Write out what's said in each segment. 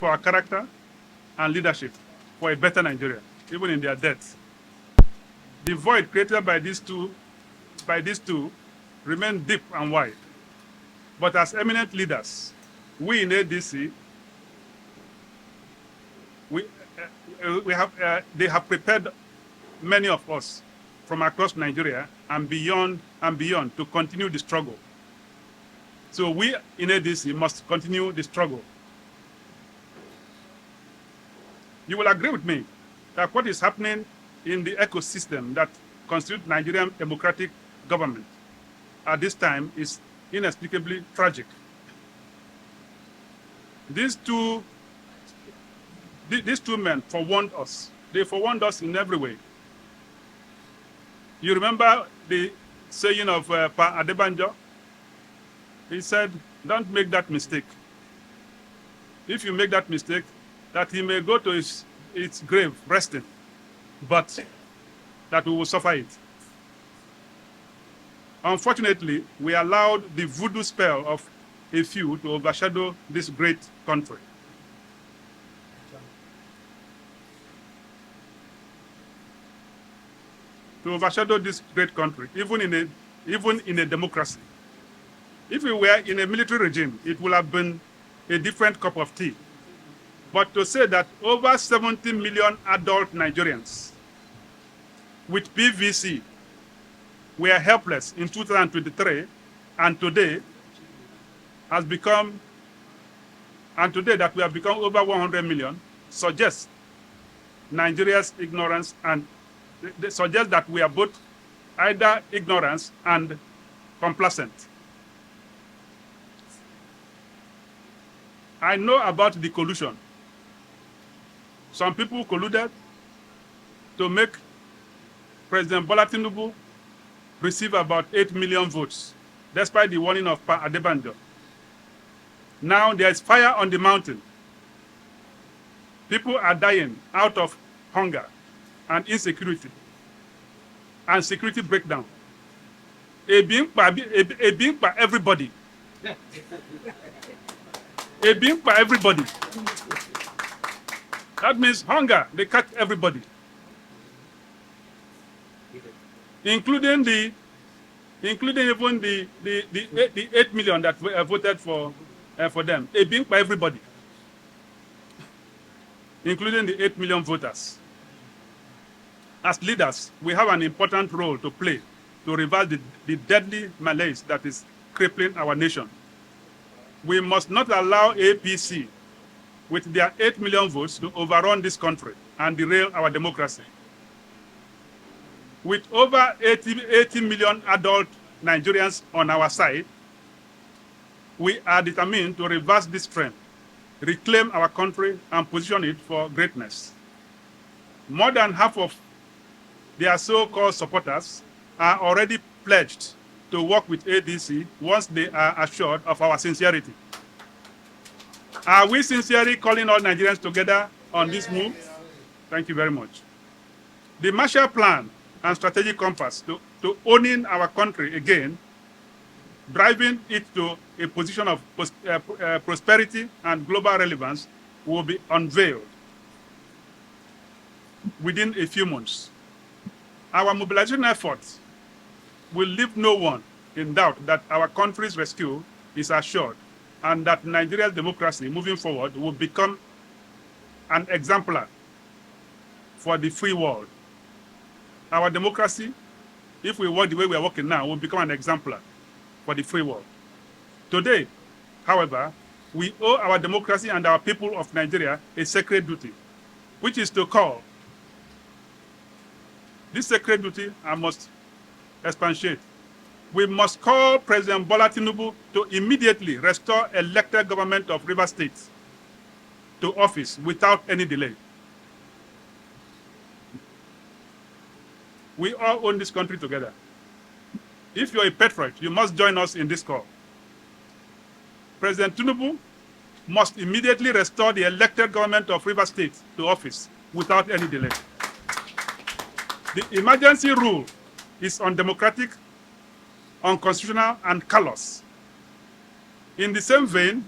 for our character and leadership for a better Nigeria, even in their deaths. The void created by these two remain deep and wide. But as eminent leaders, we in ADC, they have prepared many of us from across Nigeria and beyond to continue the struggle. So we in ADC must continue the struggle. You will agree with me that what is happening in the ecosystem that constitutes Nigerian democratic government at this time is inexplicably tragic. These two men forewarned us. They forewarned us in every way. You remember the saying of Pa Adebanjo? He said, don't make that mistake. If you make that mistake, that he may go to his grave resting, but that we will suffer it. Unfortunately, we allowed the voodoo spell of a few to overshadow this great country. To overshadow this great country, even in a democracy. If we were in a military regime, it would have been a different cup of tea. But to say that over 70 million adult Nigerians with PVC were helpless in 2023, and today that we have become over 100 million, suggests Nigeria's ignorance, and they suggest that we are both either ignorant and complacent. I know about the collusion. Some people colluded to make President Bola Tinubu receive about 8 million votes, despite the warning of Pa Adebanjo. Now there is fire on the mountain. People are dying out of hunger and insecurity and security breakdown. Ebi pa everybody. Ebi pa everybody. That means hunger, they catch everybody. Including even the 8 million that voted for them. Ebi pa everybody. Including the 8 million voters. As leaders, we have an important role to play to reverse the deadly malaise that is crippling our nation. We must not allow APC, with their 8 million votes, to overrun this country and derail our democracy. With over 80 million adult Nigerians on our side, we are determined to reverse this trend, reclaim our country, and position it for greatness. More than half of their so-called supporters are already pledged to work with ADC once they are assured of our sincerity. Are we sincerely calling all Nigerians together on this move? Thank you very much. The Marshall Plan and Strategic Compass to owning our country again, driving it to a position of prosperity and global relevance, will be unveiled within a few months. Our mobilization efforts will leave no one in doubt that our country's rescue is assured and that Nigeria's democracy moving forward will become an exemplar for the free world. Our democracy, if we work the way we are working now, will become an exemplar for the free world. Today, however, we owe our democracy and our people of Nigeria a sacred duty, which is to call. This sacred duty I must expatiate. We must call President Bola Tinubu to immediately restore elected government of Rivers State to office without any delay. We all own this country together. If you're a patriot, you must join us in this call. President Tinubu must immediately restore the elected government of Rivers State to office without any delay. The emergency rule is undemocratic, unconstitutional, and callous. In the same vein,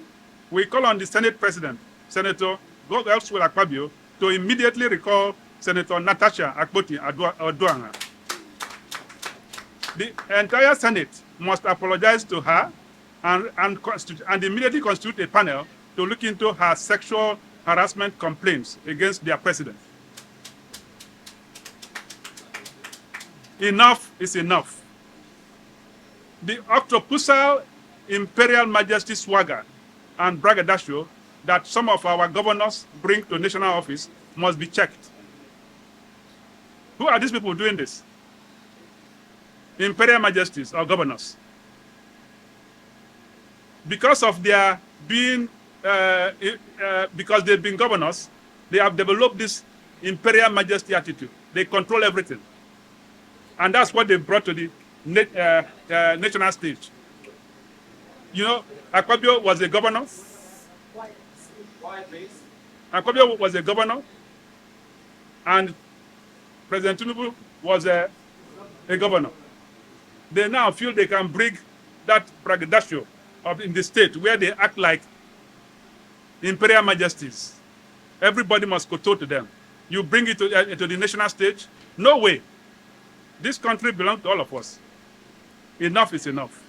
we call on the Senate President, Senator Godswill Akpabio to immediately recall Senator Natasha Akpoti-Uduaghan. The entire Senate must apologize to her and immediately constitute a panel to look into her sexual harassment complaints against their president. Enough is enough. The octopusal imperial majesty swagger and braggadocio that some of our governors bring to national office must be checked. Who are these people doing this? Imperial majesties or governors. Because of their being, because they've been governors, they have developed this imperial majesty attitude. They control everything. And that's what they brought to the national stage. You know, Akpabio was a governor. Akpabio was a governor. And President Tinubu was a governor. They now feel they can bring that braggadocio in the state where they act like imperial majesties. Everybody must kowtow to them. You bring it to the national stage? No way. This country belongs to all of us. Enough is enough.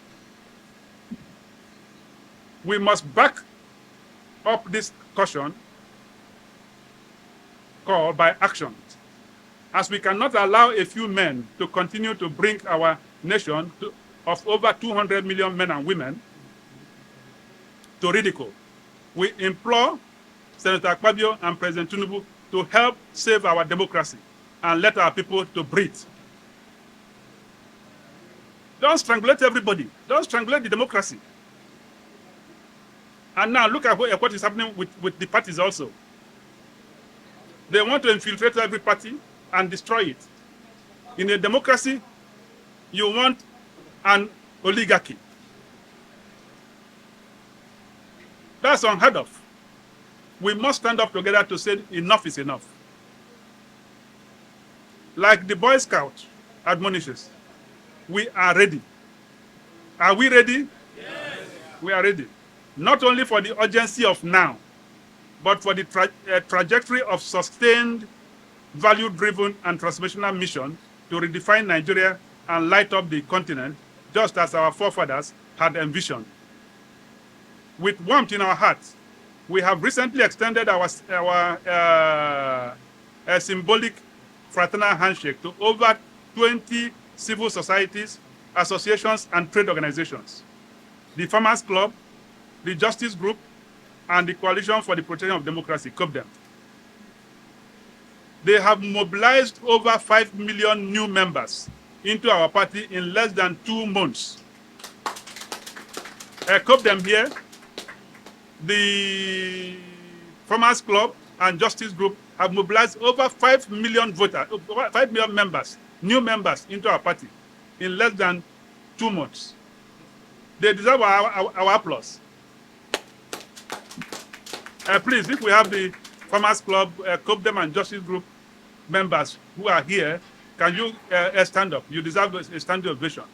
We must back up this caution call by action, as we cannot allow a few men to continue to bring our nation of over 200 million men and women to ridicule. We implore Senator Akpabio and President Tinubu to help save our democracy and let our people to breathe. Don't strangulate everybody. Don't strangulate the democracy. And now look at what is happening with the parties also. They want to infiltrate every party and destroy it. In a democracy, you want an oligarchy. That's unheard of. We must stand up together to say enough is enough. Like the Boy Scout admonishes, we are ready. Are we ready? Yes. We are ready. Not only for the urgency of now, but for the trajectory of sustained, value-driven and transformational mission to redefine Nigeria and light up the continent, just as our forefathers had envisioned. With warmth in our hearts, we have recently extended our symbolic fraternal handshake to over 20 civil societies, associations, and trade organizations. The Farmers Club, the Justice Group, and the Coalition for the Protection of Democracy, COPDEM. They have mobilized over 5 million new members into our party in less than 2 months. COPDEM here, the Farmers Club and Justice Group have mobilized over 5 million voters, 5 million members, new members into our party in less than 2 months. They deserve our applause. Please, if we have the Farmers Club, COPDEM and Justice Group members who are here, can you stand up? You deserve a standing ovation.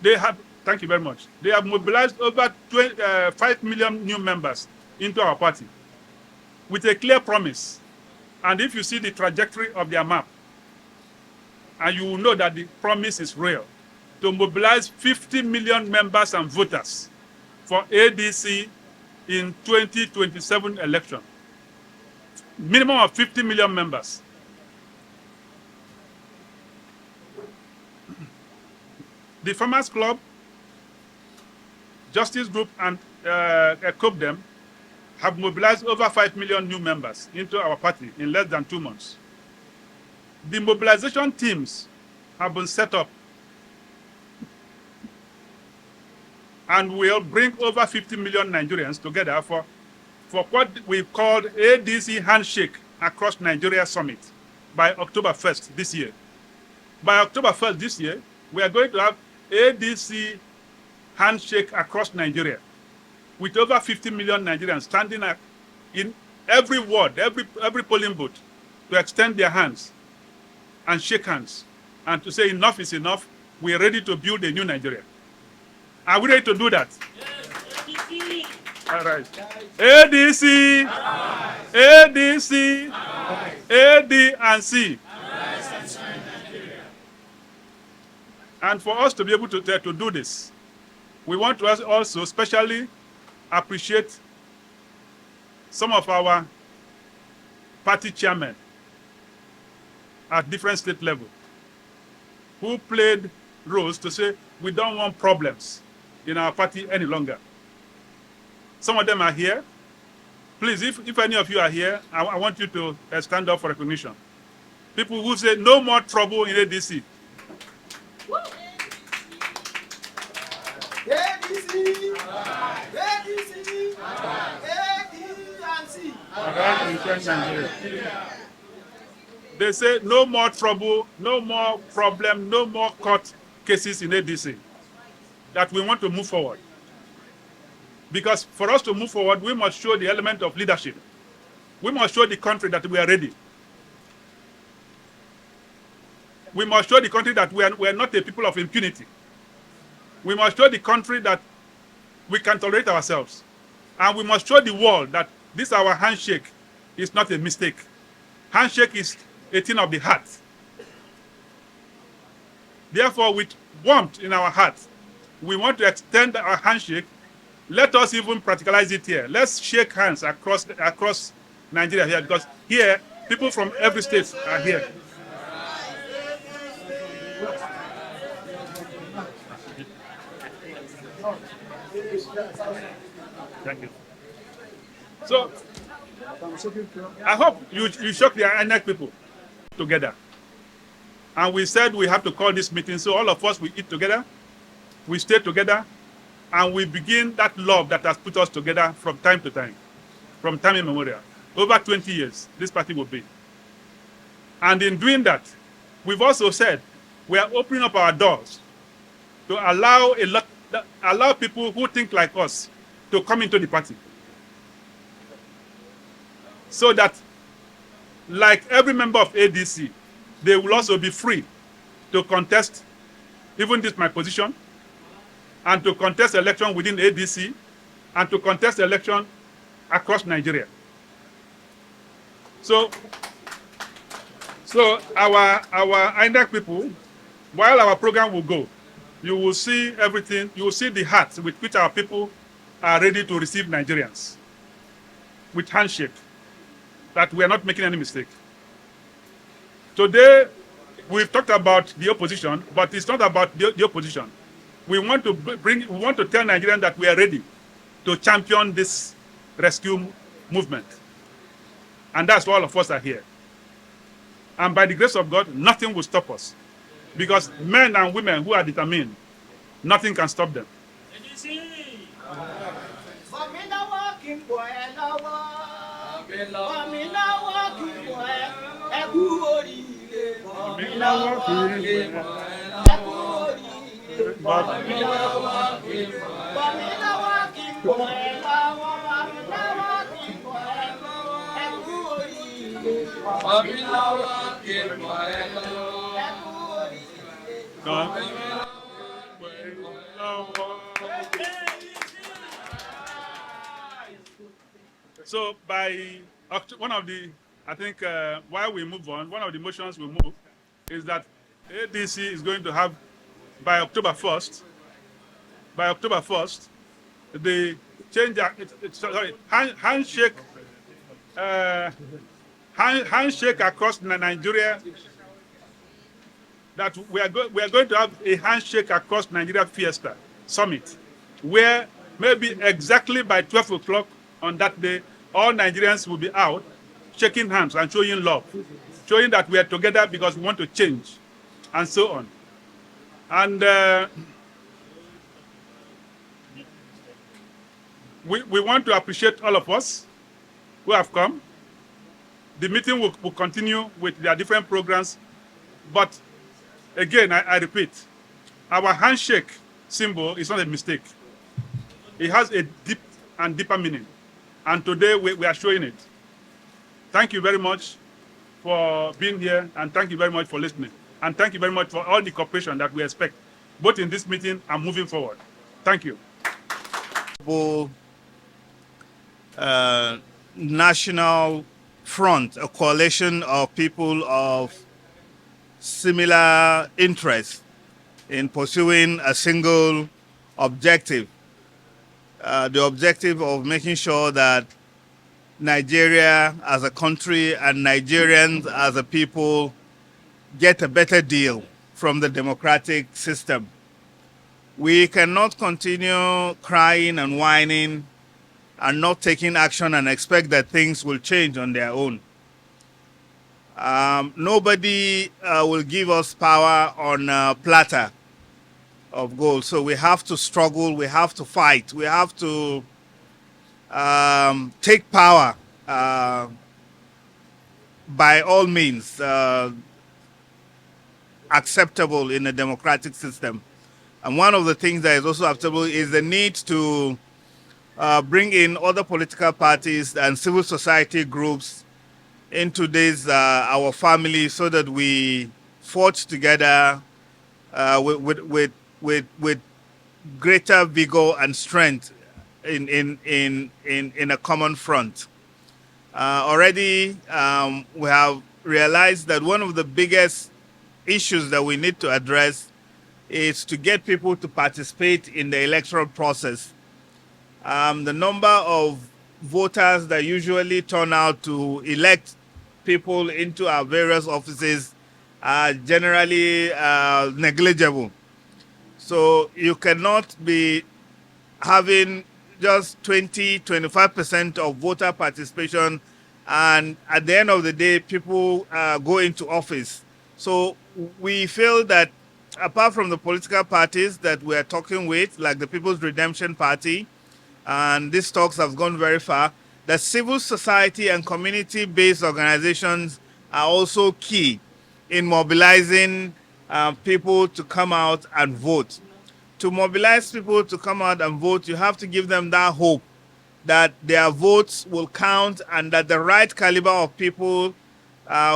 They have, thank you very much. They have mobilized over 5 million new members into our party with a clear promise. And if you see the trajectory of their map, and you will know that the promise is real, to mobilize 50 million members and voters for ADC in 2027 election. Minimum of 50 million members. The Farmers Club, Justice Group, and COPDEM have mobilized over 5 million new members into our party in less than 2 months. The mobilization teams have been set up and will bring over 50 million Nigerians together for what we've called ADC Handshake Across Nigeria Summit by October 1st this year. By October 1st this year, we are going to have ADC Handshake Across Nigeria with over 50 million Nigerians standing in every ward, every polling booth to extend their hands and shake hands and to say enough is enough we are ready to build a new Nigeria. Are we ready to do that? Yes. All right. ADC, ADC, AD and C. And for us to be able to do this, we want to also specially appreciate some of our party chairmen at different state level who played roles to say we don't want problems in our party any longer. Some of them are here. Please, if any of you are here, I want you to stand up for recognition. People who say no more trouble in ADC. ADC, ADC, They say no more trouble, no more problem, no more court cases in ADC. That we want to move forward. Because for us to move forward, we must show the element of leadership. We must show the country that we are ready. We must show the country that we are not a people of impunity. We must show the country that we can tolerate ourselves. And we must show the world that this our handshake is not a mistake. Handshake is a thing of the heart. Therefore, with warmth in our heart, we want to extend our handshake. Let us even practicalize it here. Let's shake hands across Nigeria here, because here, people from every state are here. Thank you. So, I hope you shock the INEC people together. And we said we have to call this meeting, so all of us, we eat together, we stay together, and we begin that love that has put us together from time to time, from time immemorial. Over 20 years, this party will be. And in doing that, we've also said we are opening up our doors to allow people who think like us to come into the party. So that, like every member of ADC, they will also be free to contest, even this my position, and to contest election within ADC, and to contest election across Nigeria. So our INEC people, while our program will go, you will see everything, you will see the heart with which our people are ready to receive Nigerians, with handshake, that we are not making any mistake. Today, we've talked about the opposition, but it's not about the opposition. We want to tell Nigerians that we are ready to champion this rescue movement. And that's why all of us are here. And by the grace of God, nothing will stop us. Because men and women who are determined, nothing can stop them. So by one of the, I think while we move on, one of the motions we move is that ADC is going to have, by October 1st, the change, handshake across Nigeria, that we are going to have a handshake across Nigeria Fiesta Summit, where maybe exactly by 12 o'clock on that day, all Nigerians will be out shaking hands and showing love, showing that we are together because we want to change, and so on. And we want to appreciate all of us who have come. The meeting will continue with their different programs, but again, I repeat, our handshake symbol is not a mistake. It has a deep and deeper meaning, and today we are showing it. Thank you very much for being here, and thank you very much for listening, and thank you very much for all the cooperation that we expect both in this meeting and moving forward. Thank you. National front, a coalition of people of similar interests in pursuing a single objective. The objective of making sure that Nigeria as a country and Nigerians as a people get a better deal from the democratic system. We cannot continue crying and whining and not taking action and expect that things will change on their own. Nobody will give us power on a platter of gold. So we have to struggle, we have to fight, we have to take power by all means acceptable in a democratic system. And one of the things that is also acceptable is the need to bring in other political parties and civil society groups into this, our family, so that we forge together with greater vigor and strength in a common front. Already we have realized that one of the biggest issues that we need to address is to get people to participate in the electoral process. The number of voters that usually turn out to elect people into our various offices are generally negligible. So you cannot be having just 20–25% of voter participation, and at the end of the day, people go into office. So we feel that apart from the political parties that we are talking with, like the People's Redemption Party, and these talks have gone very far, that civil society and community-based organizations are also key in mobilizing people to come out and vote. To mobilize people to come out and vote, you have to give them that hope that their votes will count and that the right caliber of people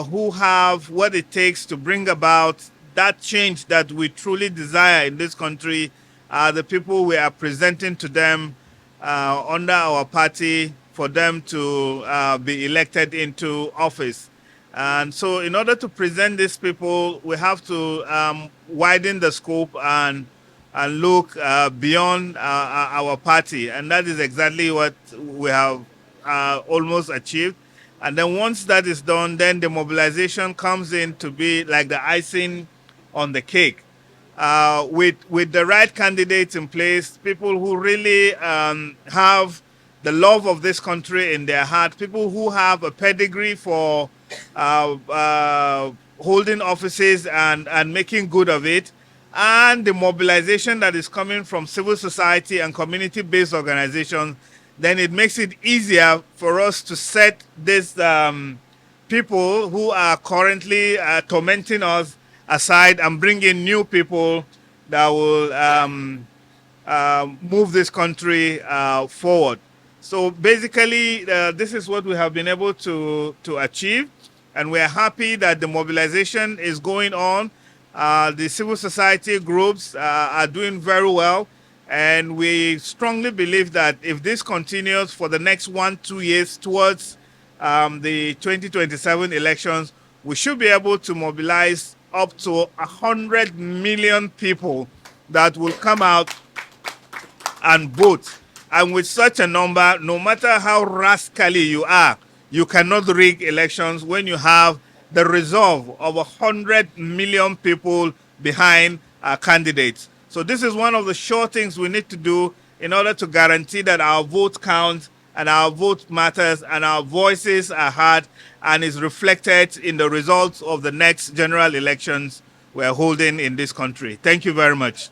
who have what it takes to bring about that change that we truly desire in this country are the people we are presenting to them under our party for them to be elected into office. And so in order to present these people, we have to widen the scope and look beyond our party. And that is exactly what we have almost achieved. And then once that is done, then the mobilization comes in to be like the icing on the cake. With the right candidates in place, people who really have the love of this country in their heart, people who have a pedigree for holding offices and making good of it, and the mobilization that is coming from civil society and community-based organizations, then it makes it easier for us to set these people who are currently tormenting us aside and bring in new people that will move this country forward. So basically, this is what we have been able to achieve, and we are happy that the mobilization is going on. The civil society groups are doing very well, and we strongly believe that if this continues for the next 1–2 years towards the 2027 elections, we should be able to mobilize up to 100 million people that will come out and vote. And with such a number, no matter how rascally you are, you cannot rig elections when you have the resolve of 100 million people behind our candidates. So this is one of the sure things we need to do in order to guarantee that our vote counts and our vote matters and our voices are heard and is reflected in the results of the next general elections we're holding in this country. Thank you very much.